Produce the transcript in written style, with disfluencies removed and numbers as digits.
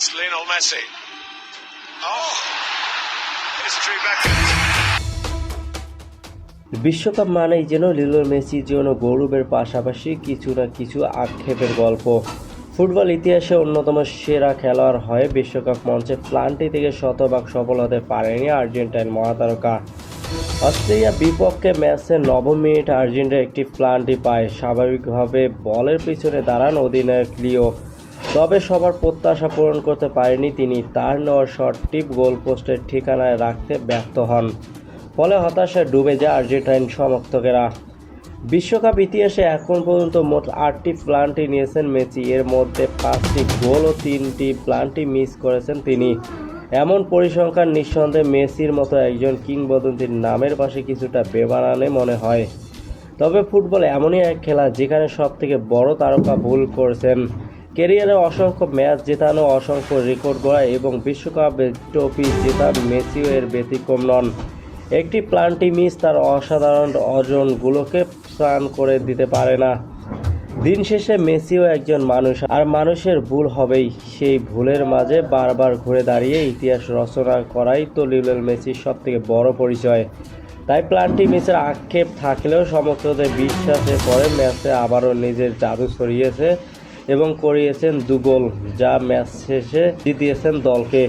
It's Lionel Messi. Oh, history back. বিশ্বকাপ মানেই যেন লিওনেল মেসির জন্য গৌরবের পাশাপাশি কিছু না কিছু আক্ষেপের গল্প। ফুটবল ইতিহাসে অন্যতম সেরা খেলোয়াড় হয়ে বিশ্বকাপ মঞ্চে প্লান্টি থেকে শতভাগ সফল হতে পারেনি আর্জেন্টাইন মহাতারকা। অস্ট্রেলিয়া বিপক্ষে ম্যাচের ৯০ মিনিট আর্জেন্টিনা একটি প্লান্টি পায়। স্বাভাবিকভাবে বলের পিছনে দাঁড়ান অধিনায়ক লিও, তবে সবার প্রত্যাশা পূরণ করতে পারেনি তিনি। তার নেওয়া শটটি গোলপোস্টের ঠিকানায় রাখতে ব্যর্থ হন, ফলে হতাশায় ডুবে যায় আর্জেন্টাইন সমর্থকেরা। বিশ্বকাপ ইতিহাসে এখন পর্যন্ত মোট ৮টি প্লান্টি নিয়েছেন মেসি, এর মধ্যে ৫টি গোল ও ৩টি প্লান্টি মিস করেছেন তিনি। এমন পরিসংখ্যান নিঃসন্দেহে মেসির মতো একজন কিংবদন্তির নামের পাশে কিছুটা বেমানানে মনে হয়। তবে ফুটবল এমনই এক খেলা যেখানে সবথেকে বড় তারকা ভুল করেছেন। ক্যারিয়ারে অসংখ্য ম্যাচ জেতানো, অসংখ্য রেকর্ড গড়া এবং বিশ্বকাপে ট্রফি জেতা মেসিও এর ব্যতিক্রম নন। একটি প্লান্টি মিস তার অসাধারণ অর্জনগুলোকে স্নান করে দিতে পারে না। দিন শেষে মেসিও একজন মানুষ, আর মানুষের ভুল হবেই। সেই ভুলের মাঝে বারবার ঘুরে দাঁড়িয়ে ইতিহাস রচনা করাই তো লিওনেল মেসির সবথেকে বড় পরিচয়। তাই প্লান্টি মিসের আক্ষেপ থাকলেও সমর্থকদের বিশ্বাসে পরে ম্যাচে আবারও নিজের জাদু ছড়িয়েছে এবং করিয়েছেন ২ গোল, যা ম্যাচ শেষে জিতিয়েছেন দলকে।